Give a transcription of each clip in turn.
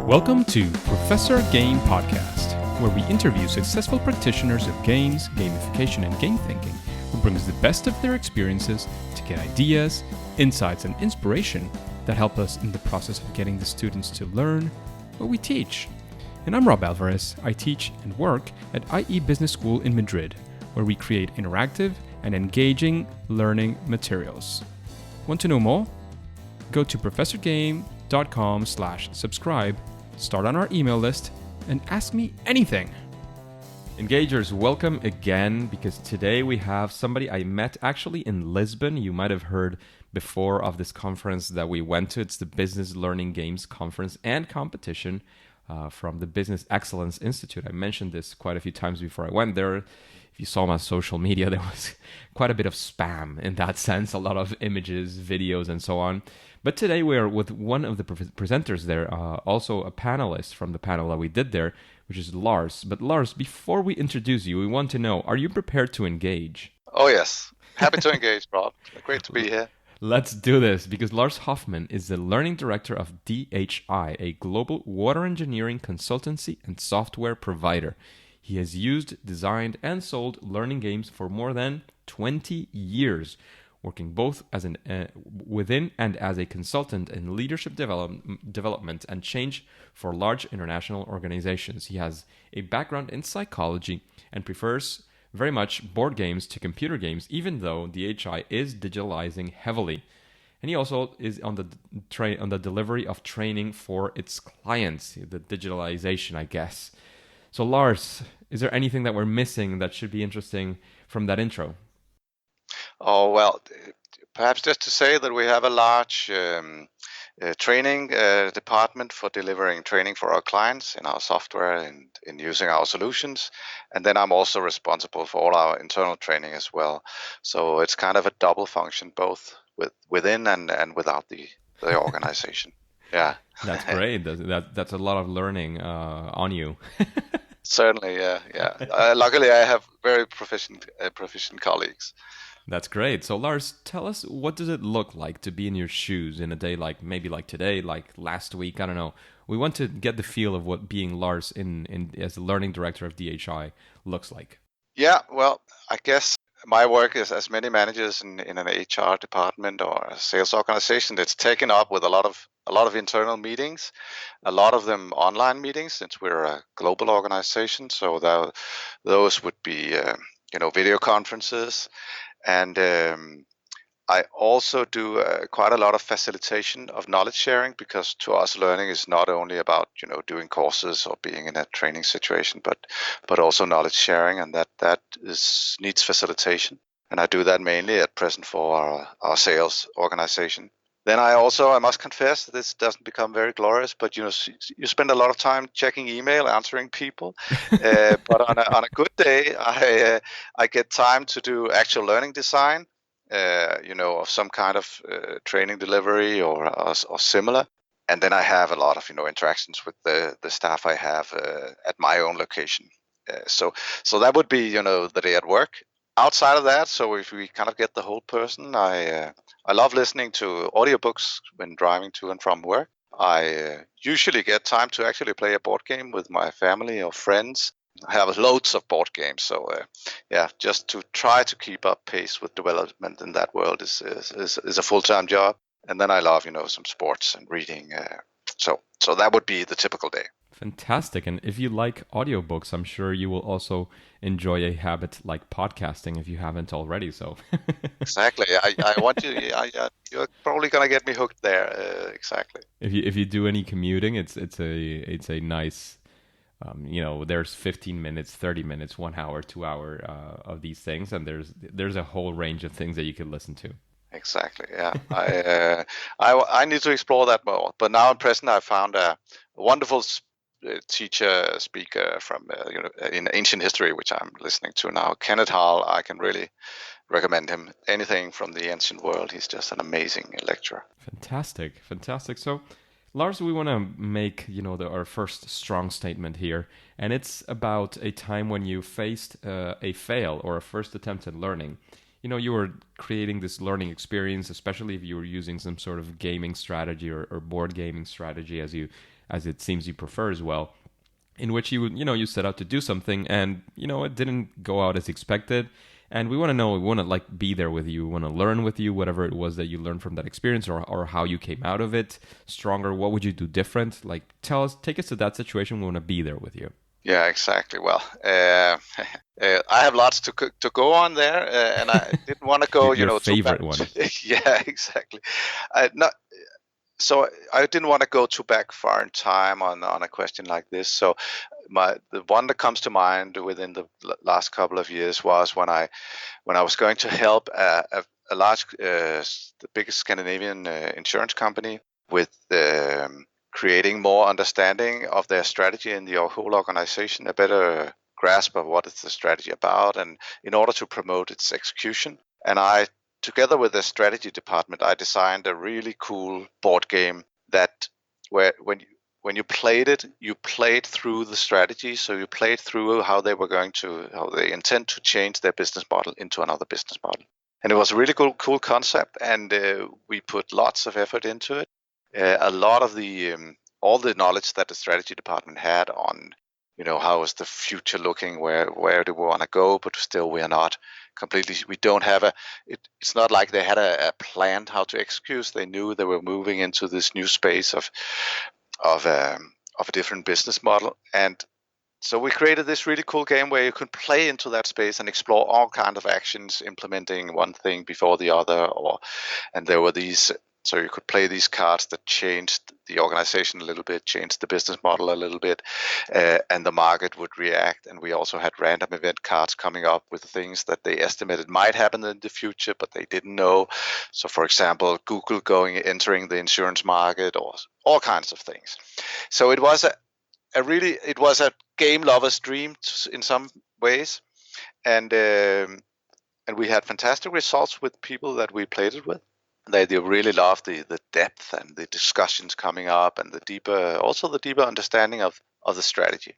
Welcome to Professor Game Podcast, where we interview successful practitioners of games, gamification, and game thinking who brings the best of their experiences to get ideas, insights, and inspiration that help us in the process of getting the students to learn what we teach. And I'm Rob Alvarez. I teach and work at IE Business School in Madrid, where we create interactive and engaging learning materials. Want to know more? Go to professorgame.com/subscribe, start on our email list, and ask me anything. Engagers, welcome again, because today we have somebody I met actually in Lisbon. You might have heard before of this conference that we went to. It's the Business Learning Games Conference and Competition from the Business Excellence Institute. I mentioned this quite a few times before I went there. If you saw my social media, there was quite a bit of spam in that sense, a lot of images, videos, and so on. But today we are with one of the presenters there, also a panelist from the panel that we did there, which is Lars. But Lars, before we introduce you, we want to know, are you prepared to engage? Oh, yes. Happy to engage, Rob. Great to be here. Let's do this, because Lars Hoffmann is the Learning Director of DHI, a global water engineering consultancy and software provider. He has used, designed, and sold learning games for more than 20 years, working both as within and as a consultant in leadership development and change for large international organizations. He has a background in psychology and prefers very much board games to computer games, even though DHI is digitalizing heavily. And he also is on the delivery of training for its clients, the digitalization, I guess. So Lars, is there anything that we're missing that should be interesting from that intro? Oh, well, perhaps just to say that we have a large training department for delivering training for our clients in our software and in using our solutions. And then I'm also responsible for all our internal training as well. So it's kind of a double function, both within and without the organization. Yeah. That's great. That's a lot of learning on you. Certainly, yeah. Luckily, I have very proficient colleagues. That's great. So Lars, tell us, what does it look like to be in your shoes in a day like maybe like today, like last week? I don't know. We want to get the feel of what being Lars in as the Learning Director of DHI looks like. Yeah, well, I guess my work is, as many managers in an HR department or a sales organization, it's taken up with a lot of internal meetings, a lot of them online meetings, since we're a global organization. So those would be video conferences. And I also do quite a lot of facilitation of knowledge sharing, because to us learning is not only about doing courses or being in a training situation, but also knowledge sharing, and that needs facilitation. And I do that mainly at present for our sales organization. Then I must confess, this doesn't become very glorious, but you spend a lot of time checking email, answering people. But on a good day, I get time to do actual learning design, of some kind of training delivery or similar. And then I have a lot of interactions with the staff I have at my own location. So that would be the day at work. Outside of that, so if we kind of get the whole person, I love listening to audiobooks when driving to and from work. I usually get time to actually play a board game with my family or friends. I have loads of board games, so just to try to keep up pace with development in that world is a full-time job. And then I love some sports and reading. So that would be the typical day. Fantastic. And if you like audiobooks, I'm sure you will also enjoy a habit like podcasting if you haven't already. So exactly. I want you. You're probably gonna get me hooked there. Exactly. If you do any commuting, it's a nice. There's 15 minutes, 30 minutes, 1 hour, 2 hour of these things, and there's a whole range of things that you can listen to. Exactly. Yeah. I need to explore that more. But now at present, I found a wonderful speaker from in ancient history, which I'm listening to now, Kenneth Hall. I can really recommend him. Anything from the ancient world, he's just an amazing lecturer. Fantastic. So Lars, we want to make our first strong statement here, and it's about a time when you faced a fail or a first attempt at learning. You were creating this learning experience, especially if you were using some sort of gaming strategy or board gaming strategy, as you as it seems you prefer as well, in which you set out to do something, and it didn't go out as expected. And we want to know, we want to like be there with you, we want to learn with you, whatever it was that you learned from that experience, or how you came out of it stronger. What would you do different? Like, take us to that situation. We want to be there with you. Yeah, exactly. Well, I have lots to go on there, and I didn't want to go, Your favorite too one. Yeah, exactly. So I didn't want to go too back far in time on a question like this. So the one that comes to mind within the last couple of years was when I was going to help a large, the biggest Scandinavian insurance company with creating more understanding of their strategy in the whole organization, a better grasp of what is the strategy about, and in order to promote its execution. And I, together with the strategy department, I designed a really cool board game that where when you played it, you played through the strategy. So you played through how they intend to change their business model into another business model. And it was a really cool concept, and we put lots of effort into it. A lot of the all the knowledge that the strategy department had on how is the future looking, where do we want to go, but still we are not completely, we don't have it's not like they had a plan how to execute. They knew they were moving into this new space of a different business model. And so we created this really cool game where you could play into that space and explore all kinds of actions, implementing one thing before the other, and there were these. So you could play these cards that changed the organization a little bit, changed the business model a little bit, and the market would react. And we also had random event cards coming up with things that they estimated might happen in the future, but they didn't know. So, for example, Google entering the insurance market, or all kinds of things. So it was a game lover's dream in some ways, and we had fantastic results with people that we played it with. They really loved the depth and the discussions coming up, and the deeper understanding of the strategy.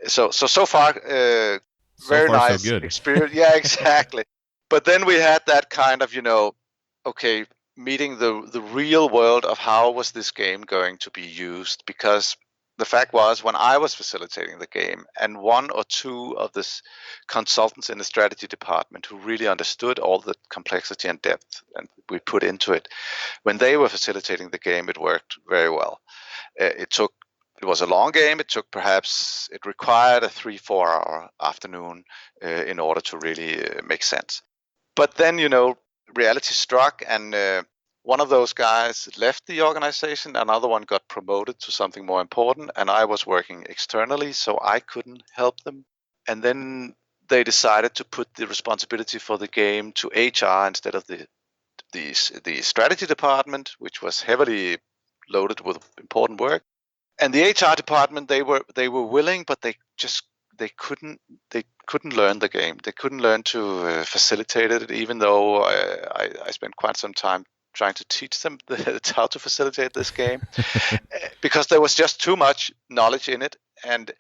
So far, very nice, so good. experience. Yeah, exactly. But then we had that kind of meeting the real world of how was this game going to be used, because the fact was, when I was facilitating the game, and one or two of the consultants in the strategy department who really understood all the complexity and depth and we put into it, when they were facilitating the game, it worked very well. It was a long game. It required a 3-4 hour afternoon in order to really make sense. But then, reality struck, and one of those guys left the organization, another one got promoted to something more important, and I was working externally, so I couldn't help them. And then they decided to put the responsibility for the game to HR instead of the strategy department, which was heavily loaded with important work. And the HR department, they were willing, but they couldn't learn the game. They couldn't learn to facilitate it, even though I spent quite some time trying to teach them how to facilitate this game, because there was just too much knowledge in it, and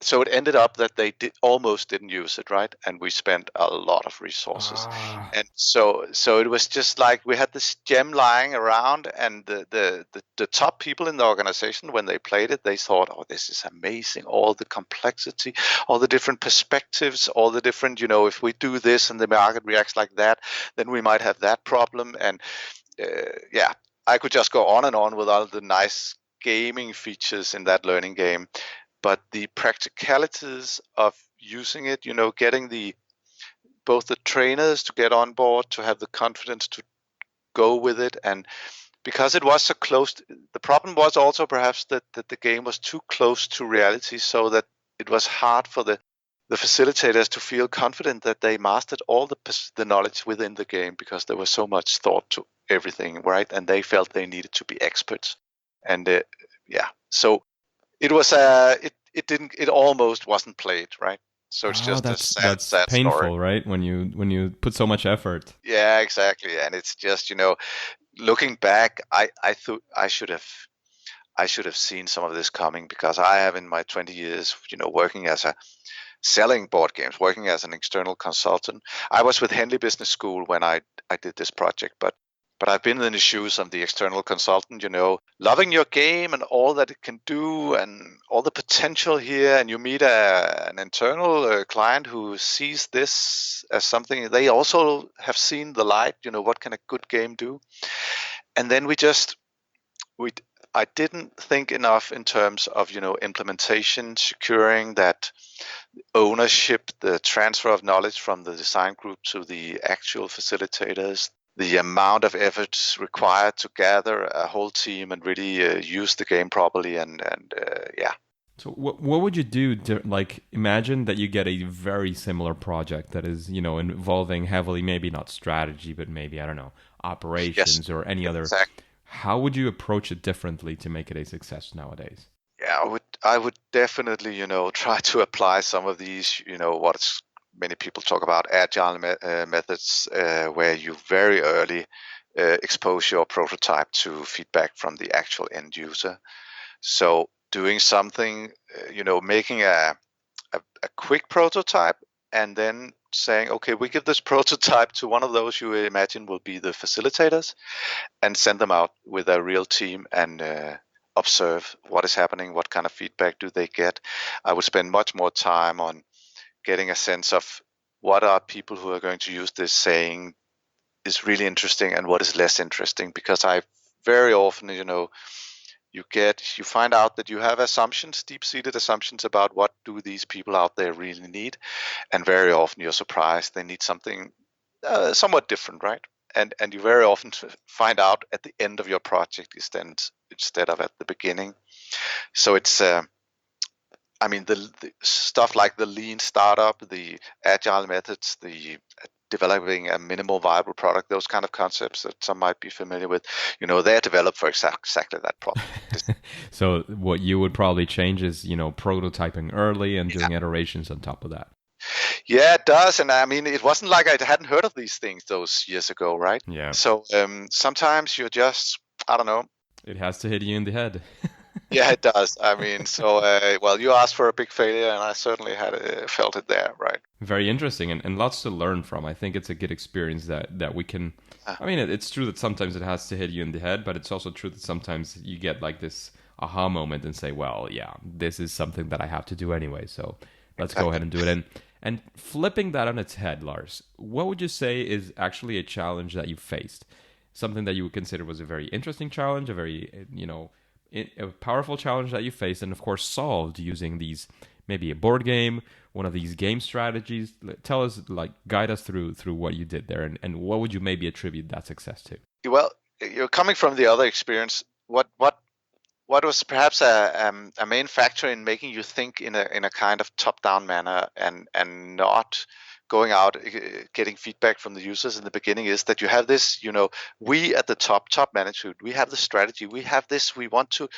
so it ended up that they almost didn't use it, right? And we spent a lot of resources, and so it was just like we had this gem lying around, and the top people in the organization, when they played it, they thought, "Oh, this is amazing! All the complexity, all the different perspectives, all the different, if we do this and the market reacts like that, then we might have that problem." And I could just go on and on with all the nice gaming features in that learning game. But the practicalities of using it, getting both the trainers to get on board, to have the confidence to go with it, and because it was so close, the problem was also perhaps that the game was too close to reality, so that it was hard for the facilitators to feel confident that they mastered all the knowledge within the game, because there was so much thought to everything, right? And they felt they needed to be experts, and so. It was it almost wasn't played, right? So it's just that's sad painful, story, right? When you put so much effort. Yeah, exactly. And it's just, looking back, I thought I should have seen some of this coming, because I have, in my 20 years, working as selling board games, working as an external consultant. I was with Henley Business School when I did this project, but but I've been in the shoes of the external consultant, loving your game and all that it can do and all the potential here. And you meet an internal client who sees this as something they also have seen the light, what can a good game do? And then I didn't think enough in terms of, implementation, securing that ownership, the transfer of knowledge from the design group to the actual facilitators, the amount of effort required to gather a whole team and really use the game properly. And yeah. So what would you do like imagine that you get a very similar project that is, involving heavily, maybe not strategy, but maybe, I don't know, operations Yes, or any other. exactly. How would you approach it differently to make it a success nowadays? Yeah, I would definitely, try to apply some of these, what many people talk about, agile methods, where you very early expose your prototype to feedback from the actual end user. So doing something, making a quick prototype and then saying, okay, we give this prototype to one of those you imagine will be the facilitators and send them out with a real team and observe what is happening, what kind of feedback do they get. I would spend much more time on getting a sense of what are people who are going to use this saying is really interesting and what is less interesting, because I very often, you find out that you have assumptions, deep-seated assumptions about what do these people out there really need, and very often you're surprised they need something somewhat different, right? And you very often find out at the end of your project instead of at the beginning. So it's the stuff like the lean startup, the agile methods, the developing a minimal viable product, those kind of concepts that some might be familiar with, they're developed for exactly that problem. So what you would probably change is, prototyping early and doing iterations on top of that. Yeah, it does. And it wasn't like I hadn't heard of these things those years ago, right? Yeah. So sometimes you're just, I don't know. It has to hit you in the head. Yeah, it does. Well, you asked for a big failure, and I certainly had felt it there, right? Very interesting and lots to learn from. I think it's a good experience that we can. It's true that sometimes it has to hit you in the head, but it's also true that sometimes you get like this aha moment and say, well, yeah, this is something that I have to do anyway, so let's go ahead and do it. And flipping that on its head, Lars, what would you say is actually a challenge that you faced? Something that you would consider was a very interesting challenge, a very, a powerful challenge that you faced, and of course solved using these, maybe a board game, one of these game strategies. Tell us, guide us through what you did there, and what would you maybe attribute that success to? Well, you're coming from the other experience. What was perhaps a main factor in making you think in a kind of top-down manner and not going out getting feedback from the users in the beginning is that you have this, we at the top management, we have the strategy, we have this, we want to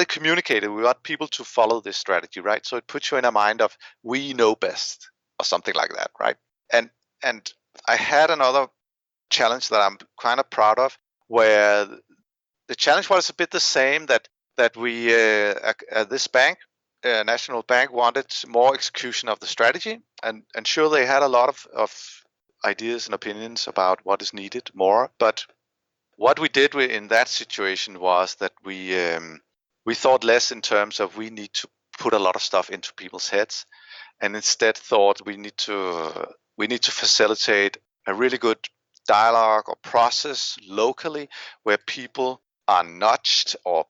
communicate it, we want people to follow this strategy, right? So it puts you in a mind of we know best or something like that, right? And I had another challenge that I'm kind of proud of, where the challenge was a bit the same, that we this bank, national bank, wanted more execution of the strategy, and sure, they had a lot of ideas and opinions about what is needed more. But what we did in that situation was that we thought less in terms of we need to put a lot of stuff into people's heads, and instead thought we need to facilitate a really good dialogue or process locally, where people are nudged or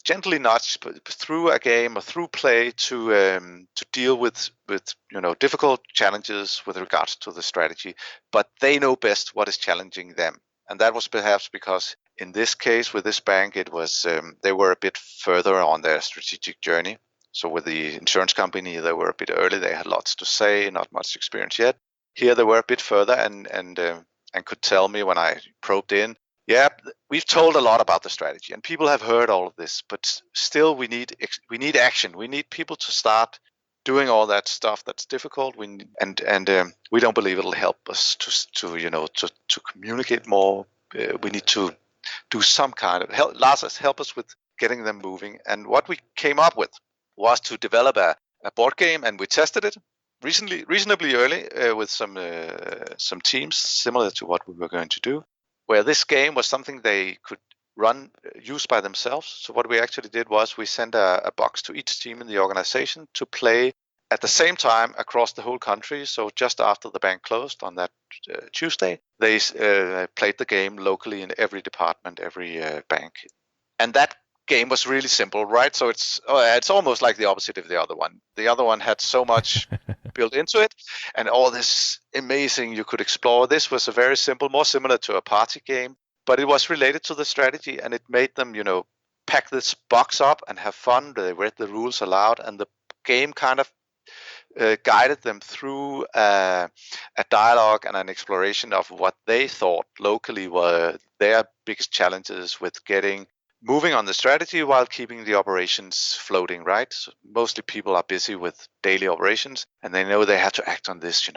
gently nudged through a game or through play to deal with difficult challenges with regards to the strategy, but they know best what is challenging them. And that was perhaps because in this case with this bank, it was they were a bit further on their strategic journey. So with the insurance company, they were a bit early. They had lots to say, not much experience yet. Here they were a bit further and could tell me when I probed in, yeah, we've told a lot about the strategy and people have heard all of this, but still we need action. We need people to start doing all that stuff that's difficult. We don't believe it'll help us to communicate more. We need to do some kind of help us with getting them moving. And what we came up with was to develop a board game, and we tested it reasonably early with some teams, similar to what we were going to do. where this game was something they could use by themselves. So what we actually did was we sent a box to each team in the organization to play at the same time across the whole country. So just after the bank closed on that Tuesday, they played the game locally in every department, every bank. And that game was really simple, right? So it's almost like the opposite of the other one. The other one had so much built into it and all this amazing you could explore. This was a very simple, more similar to a party game, but it was related to the strategy, and it made them, pack this box up and have fun. They read the rules aloud, and the game kind of guided them through a dialogue and an exploration of what they thought locally were their biggest challenges with moving on the strategy while keeping the operations floating, right? So mostly people are busy with daily operations, and they know they have to act on this,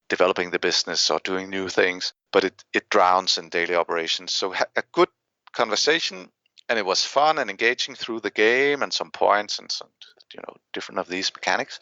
developing the business or doing new things, but it drowns in daily operations. So a good conversation, and it was fun and engaging through the game and some points and some, different of these mechanics.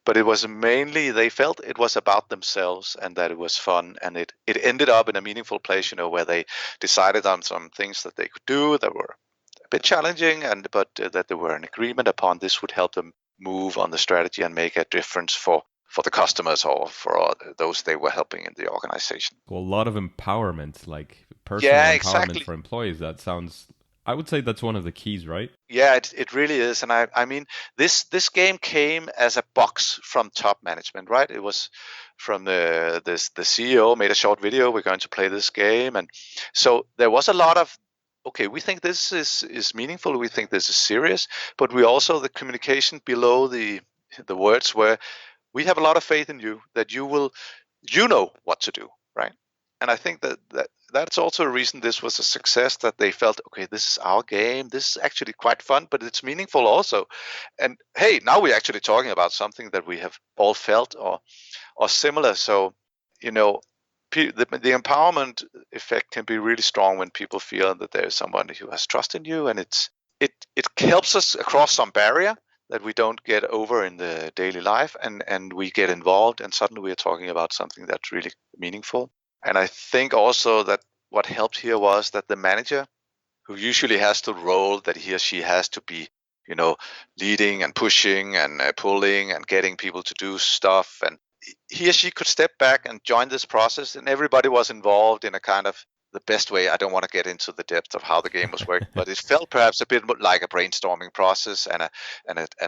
But it was mainly, they felt it was about themselves and that it was fun, and it ended up in a meaningful place, where they decided on some things that they could do that were a bit challenging, but that there were an agreement upon this would help them move on the strategy and make a difference for the customers or for those they were helping in the organization. Well, a lot of empowerment, like personal empowerment exactly. for employees. That sounds, I would say that's one of the keys, right? Yeah, it really is. And I mean, this game came as a box from top management, right? It was from the CEO made a short video. We're going to play this game. And so there was a lot of, okay, we think this is meaningful. We think this is serious, but we also, the communication below the words were, we have a lot of faith in you that you know what to do, right? And I think that's also a reason this was a success, that they felt, okay, this is our game. This is actually quite fun, but it's meaningful also. And hey, now we're actually talking about something that we have all felt or similar. So, the empowerment effect can be really strong when people feel that there's somebody who has trust in you, and it helps us across some barrier that we don't get over in the daily life, and we get involved, and suddenly we're talking about something that's really meaningful. And I think also that what helped here was that the manager, who usually has the role that he or she has to be, leading and pushing and pulling and getting people to do stuff, and he or she could step back and join this process, and everybody was involved in a kind of the best way. I don't want to get into the depth of how the game was working, but it felt perhaps a bit like a brainstorming process and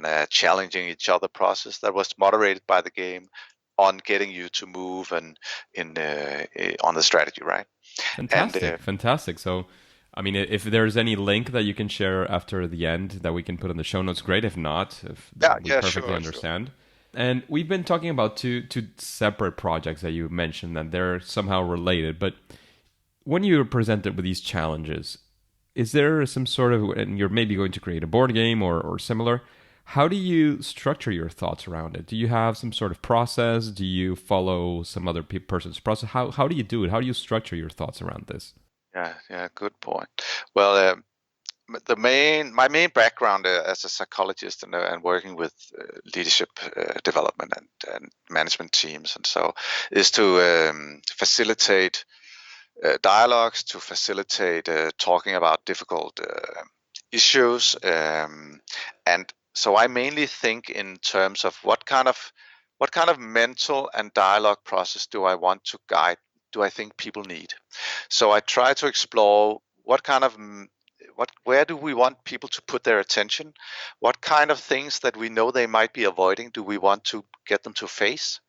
a challenging each other process that was moderated by the game on getting you to move and on the strategy, right? Fantastic, fantastic. So, I mean, if there's any link that you can share after the end that we can put in the show notes, great. If not, we perfectly understand. Sure. And we've been talking about two separate projects that you mentioned, that they're somehow related. But when you're presented with these challenges, is there some sort of, and you're maybe going to create a board game or similar, how do you structure your thoughts around it? Do you have some sort of process? Do you follow some other person's process? How do you do it? How do you structure your thoughts around this? Yeah, good point. Well, my main background as a psychologist and working with leadership development and management teams, and so is to facilitate dialogues, to facilitate talking about difficult issues, and so I mainly think in terms of what kind of mental and dialogue process do I want to guide? Do I think people need? So I try to explore where do we want people to put their attention? What kind of things that we know they might be avoiding do we want to get them to face?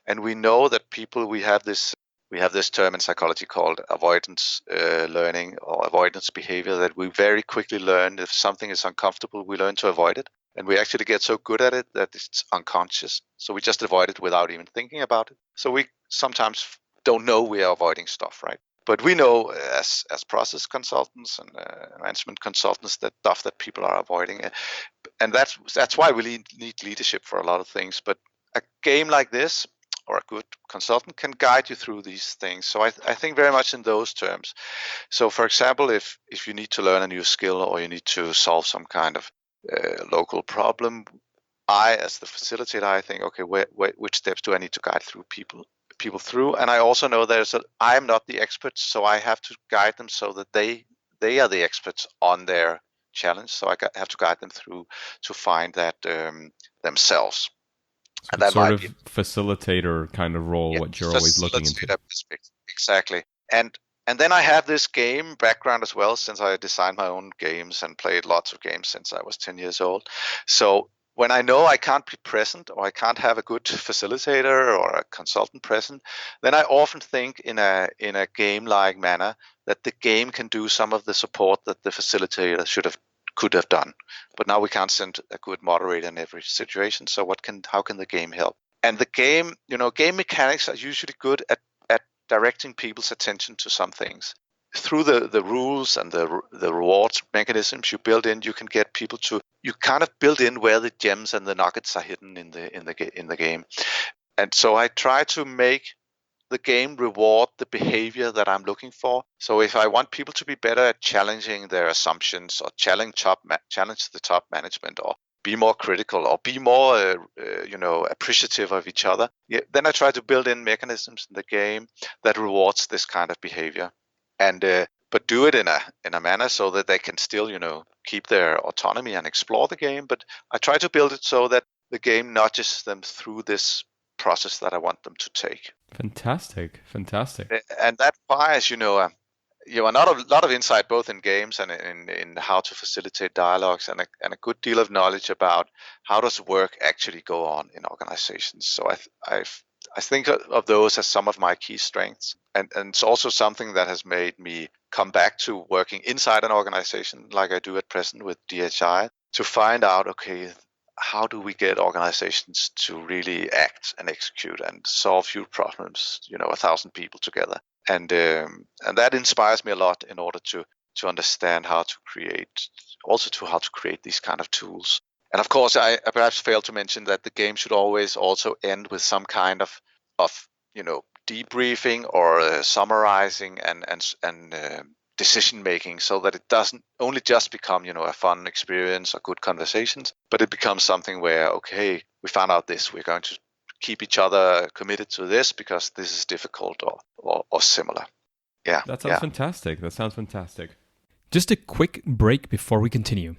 And we know that we have this term in psychology called avoidance learning or avoidance behavior, that we very quickly learn if something is uncomfortable, we learn to avoid it. And we actually get so good at it that it's unconscious. So we just avoid it without even thinking about it. So we sometimes don't know we are avoiding stuff, right? But we know as process consultants and management consultants that stuff that people are avoiding. And that's why we need leadership for a lot of things. But a game like this, or a good consultant, can guide you through these things. So I think very much in those terms. So for example, if you need to learn a new skill or you need to solve some kind of local problem, I, as the facilitator, I think, okay, which steps do I need to guide through people people through. And I also know I am not the expert, so I have to guide them so that they are the experts on their challenge. So have to guide them through to find that themselves. So And it's that sort might of be facilitator kind of role, what you're always looking into. Exactly. And then I have this game background as well, since I designed my own games and played lots of games since I was 10 years old. So when I know I can't be present, or I can't have a good facilitator or a consultant present, then I often think in a game-like manner that the game can do some of the support that the facilitator could have done. But now we can't send a good moderator in every situation. So how can the game help? And the game mechanics are usually good at directing people's attention to some things. Through the rules and the rewards mechanisms you build in, you can get people you kind of build in where the gems and the nuggets are hidden in the game. And so I try to make the game reward the behavior that I'm looking for. So if I want people to be better at challenging their assumptions, or challenge the top management, or be more critical, or be more appreciative of each other, then I try to build in mechanisms in the game that rewards this kind of behavior, and but do it in a manner so that they can still keep their autonomy and explore the game. But I try to build it so that the game nudges them through this process that I want them to take. Fantastic. And that requires a lot of insight, both in games and in how to facilitate dialogues, and a good deal of knowledge about how does work actually go on in organizations. So I think of those as some of my key strengths, and it's also something that has made me come back to working inside an organization like I do at present with DHI, to find out, okay, how do we get organizations to really act and execute and solve huge problems, 1,000 people together? And that inspires me a lot in order to understand how to create these kind of tools. And of course, I perhaps failed to mention that the game should always also end with some kind of debriefing or summarizing and decision making, so that it doesn't only just become a fun experience or good conversations, but it becomes something where, okay, we found out this, we're going to keep each other committed to this because this is difficult or similar. Yeah. That sounds fantastic. Just a quick break before we continue.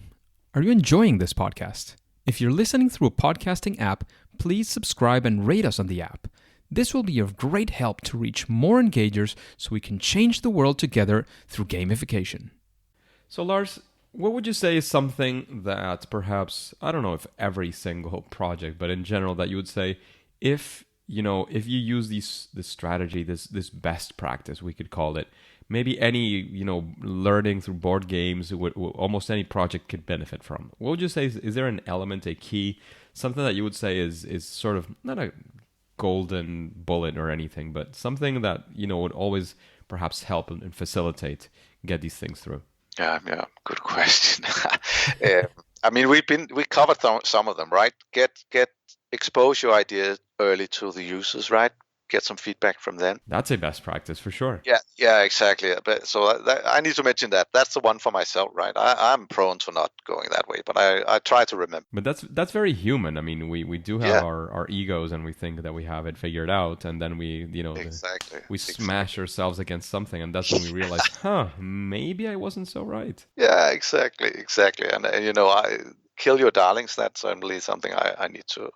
Are you enjoying this podcast? If you're listening through a podcasting app, please subscribe and rate us on the app. This will be of great help to reach more engagers so we can change the world together through gamification. So Lars, what would you say is something that perhaps, I don't know if every single project, but in general, that you would say, if you use this strategy, this best practice, we could call it, maybe any learning through board games, almost any project could benefit from. What would you say is there an element, a key, something that you would say is sort of not a golden bullet or anything, but something that would always perhaps help and facilitate get these things through? Yeah, good question. I mean, we covered some of them, right? Expose your ideas early to the users, right? Get some feedback from them. That's a best practice for sure. Yeah, exactly. But so I need to mention that. That's the one for myself, right? I'm prone to not going that way, but I try to remember. But that's very human. I mean, we do have our egos, and we think that we have it figured out, and then we we smash ourselves against something, and that's when we realize, maybe I wasn't so right. Yeah, exactly. And I kill your darlings. That's certainly something I need to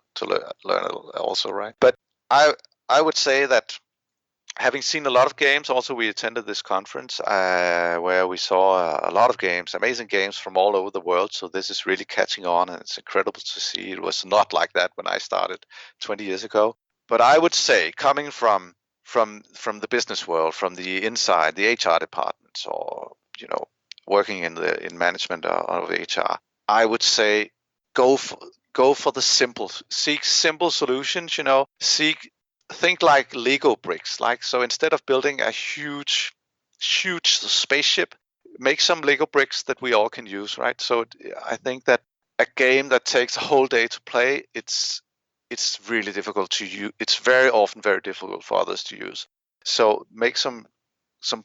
learn also, right? But I would say that, having seen a lot of games, also we attended this conference where we saw a lot of games, amazing games from all over the world. So this is really catching on, and it's incredible to see. It was not like that when I started 20 years ago. But I would say, coming from the business world, from the inside, the HR departments, or working in management of HR, I would say go for the simple. Seek simple solutions. Think like Lego bricks. So instead of building a huge spaceship, make some Lego bricks that we all can use, right? So I think that a game that takes a whole day to play, it's really difficult to use. It's very often very difficult for others to use. So make some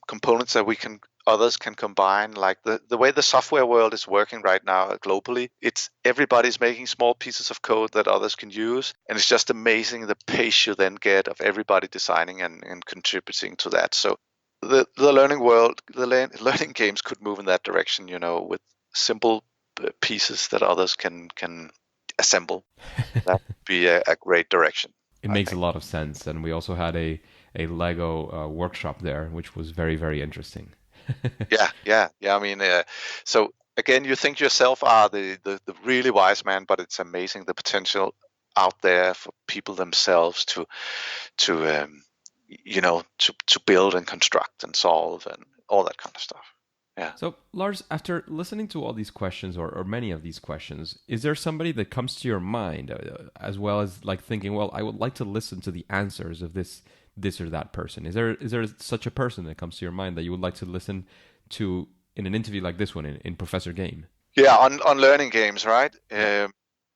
components that we can others can combine. Like the way the software world is working right now globally, it's everybody's making small pieces of code that others can use, and it's just amazing the pace you then get of everybody designing and contributing to that. So the learning world, learning games could move in that direction, with simple pieces that others can assemble. That would be a great direction. It I makes a think. lot of sense. And we also had a Lego workshop there, which was very, very interesting. Yeah. I mean, so again, you think yourself are the really wise man, but it's amazing the potential out there for people themselves to to build and construct and solve and all that kind of stuff. Yeah. So, Lars, after listening to all these questions, or many of these questions, is there somebody that comes to your mind, as well as like thinking, well, I would like to listen to the answers of this or that person? Is there such a person that comes to your mind that you would like to listen to in an interview like this one in Professor Game? Yeah, on learning games, right?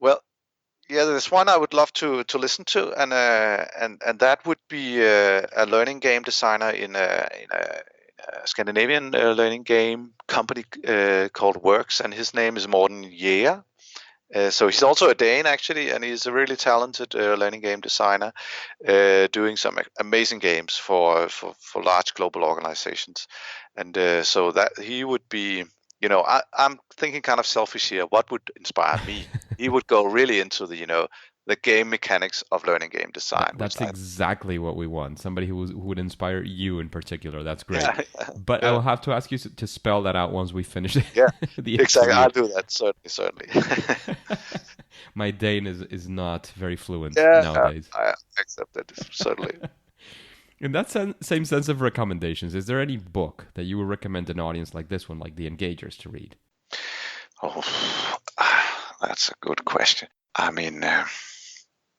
Well, yeah, there's one I would love to listen to, and that would be a learning game designer in a Scandinavian learning game company called Works, and his name is Morten Jæger. So he's also a Dane actually, and he's a really talented learning game designer, doing some amazing games for large global organizations. And so that he would be, I'm thinking kind of selfish here. What would inspire me? He would go really into the game mechanics of learning game design. That's exactly what we want. Somebody who would inspire you in particular. That's great. Yeah, but yeah. I will have to ask you to spell that out once we finish Yeah, the exactly. interview. I'll do that, certainly. My Dane is not very fluent Yeah, nowadays. I accept it, certainly. In that same sense of recommendations, is there any book that you would recommend an audience like this one, like The Engagers, to read? Oh, that's a good question. I mean,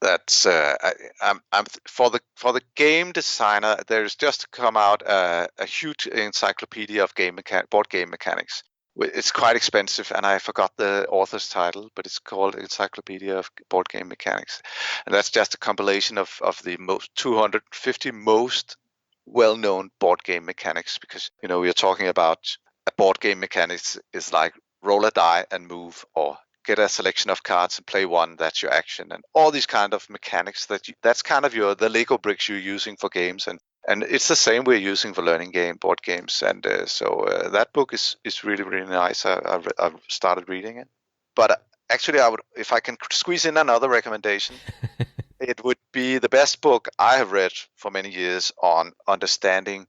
that's I'm for the game designer. There's just come out a huge encyclopedia of board game mechanics. It's quite expensive, and I forgot the author's title, but it's called Encyclopedia of Board Game Mechanics, and that's just a compilation of the 250 most well-known board game mechanics. Because we are talking about a board game mechanics is like roll a die and move, or get a selection of cards and play one. That's your action, and all these kind of mechanics that's kind of the Lego bricks you're using for games, and it's the same we're using for learning board games. And so that book is really, really nice. I've started reading it. But actually, if I can squeeze in another recommendation, it would be the best book I have read for many years on understanding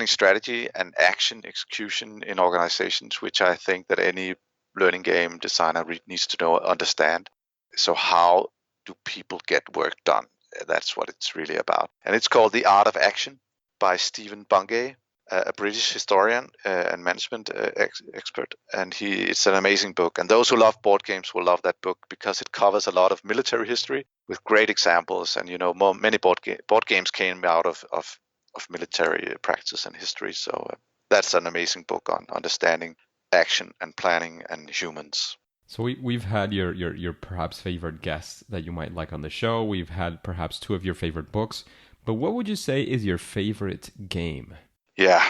strategy and action execution in organizations, which I think that any learning game designer needs to understand. So how do people get work done? That's what it's really about. And it's called The Art of Action by Stephen Bungay, a British historian and management expert. And it's an amazing book. And those who love board games will love that book, because it covers a lot of military history with great examples. And, many board games came out of military practice and history. So that's an amazing book on understanding action and planning and humans. So we've had your perhaps favorite guests that you might like on the show. We've had perhaps two of your favorite books. But what would you say is your favorite game? Yeah,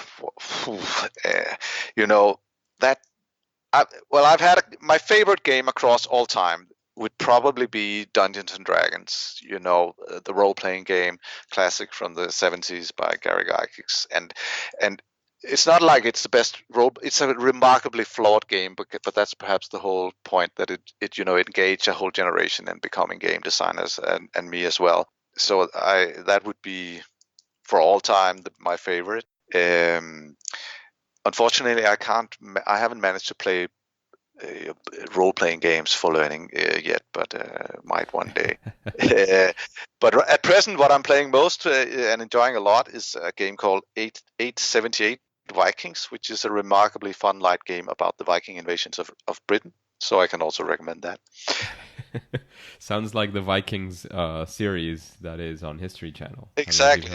I've had my favorite game across all time would probably be Dungeons and Dragons. The role-playing game classic from the 70s by Gary Gygax, and it's not like it's the best role. It's a remarkably flawed game, but that's perhaps the whole point, that it engaged a whole generation in becoming game designers, and me as well. So that would be for all time my favorite. Unfortunately, I haven't managed to play role-playing games for learning yet, but might one day. But at present, what I'm playing most and enjoying a lot is a game called 878 Vikings, which is a remarkably fun light game about the Viking invasions of Britain. So I can also recommend that. Sounds like the Vikings series that is on History Channel. Exactly,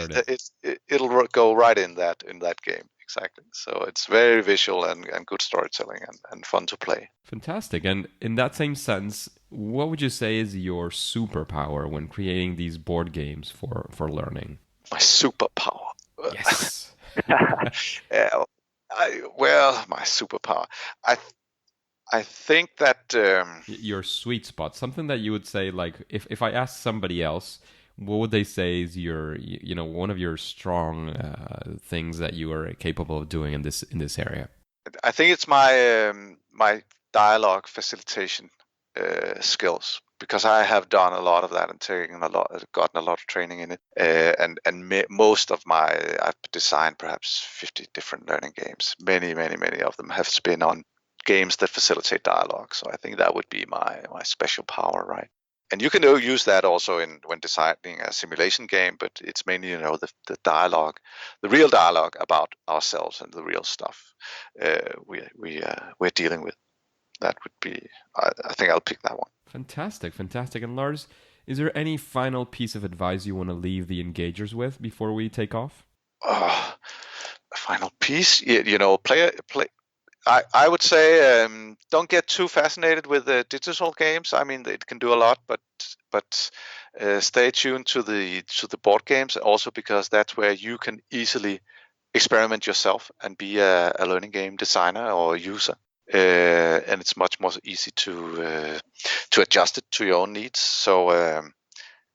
it'll go right in that game. Exactly. So it's very visual and good storytelling and fun to play. Fantastic. And in that same sense, what would you say is your superpower when creating these board games for learning? My superpower. Yes. My superpower. I think that Your sweet spot, something that you would say, like, if I asked somebody else, what would they say is your, one of your strong things that you are capable of doing in this area? I think it's my dialogue facilitation skills, because I have done a lot of that and gotten a lot of training in it. Most of I've designed perhaps 50 different learning games. Many of them have been on games that facilitate dialogue. So I think that would be my special power, right? And you can use that also when designing a simulation game, but it's mainly the dialogue, the real dialogue about ourselves and the real stuff we're dealing with. That would be, I think I'll pick that one. Fantastic. And Lars, is there any final piece of advice you want to leave the engagers with before we take off? A final piece, play. I would say don't get too fascinated with the digital games. I mean, it can do a lot, but stay tuned to the board games also, because that's where you can easily experiment yourself and be a learning game designer or user. And it's much more easy to adjust it to your own needs. So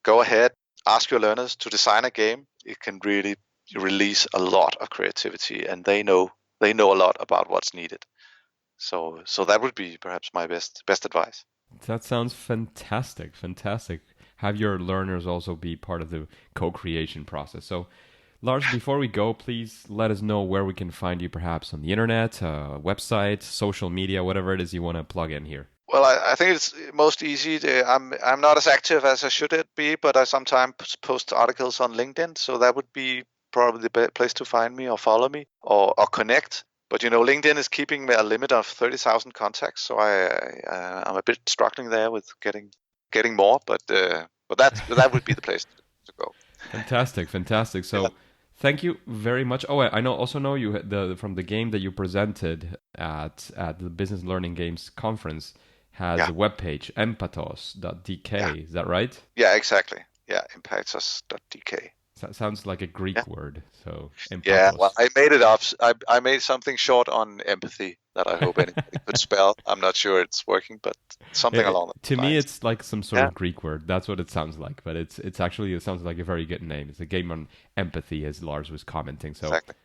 go ahead, ask your learners to design a game. It can really release a lot of creativity, and they know a lot about what's needed. So that would be perhaps my best advice. That sounds fantastic. Have your learners also be part of the co-creation process. So Lars, before we go, please let us know where we can find you, perhaps on the internet, website, social media, whatever it is you want to plug in here. Well, I think it's most easy. I'm not as active as I should be, but I sometimes post articles on LinkedIn, so that would be probably the best place to find me or follow me or connect. But LinkedIn is keeping a limit of 30,000 contacts, so I'm a bit struggling there with getting more. But that would be the place to go. Fantastic. So. Yeah. Thank you very much. Oh, I also know you from the game that you presented at the Business Learning Games conference has a webpage, empatos.dk. Yeah. Is that right? Yeah, exactly. Yeah, empatos.dk. That sounds like a Greek word. So empatos. Yeah, well, I made it up. I made something short on empathy that I hope anybody could spell. I'm not sure it's working, but something along those lines. To me, it's like some sort of Greek word. That's what it sounds like. But it sounds like a very good name. It's a game on empathy, as Lars was commenting. So exactly.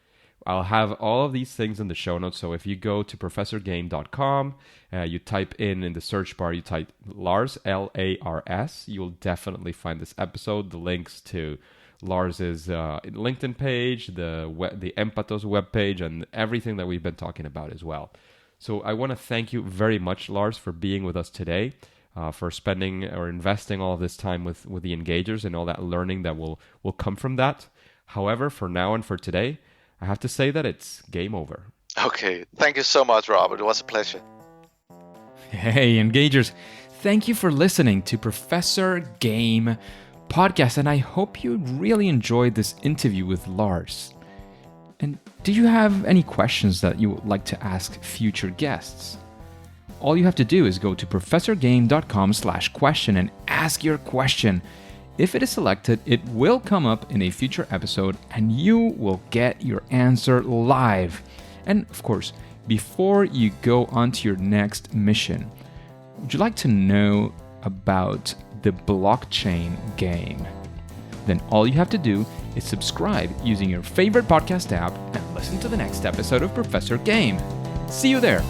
I'll have all of these things in the show notes. So if you go to professorgame.com, you type in the search bar, you type Lars, Lars, you'll definitely find this episode, the links to Lars's LinkedIn page, the Empatos webpage, and everything that we've been talking about as well. So I want to thank you very much, Lars, for being with us today, for spending or investing all of this time with the engagers and all that learning that will come from that. However, for now and for today, I have to say that it's game over. Okay. Thank you so much, Robert. It was a pleasure. Hey, engagers. Thank you for listening to Professor Game podcast, and I hope you really enjoyed this interview with Lars. And do you have any questions that you would like to ask future guests? All you have to do is go to professorgame.com/question and ask your question. If it is selected, it will come up in a future episode and you will get your answer live. And of course, before you go on to your next mission, would you like to know about the blockchain game? Then all you have to do is subscribe using your favorite podcast app and listen to the next episode of Professor Game. See you there!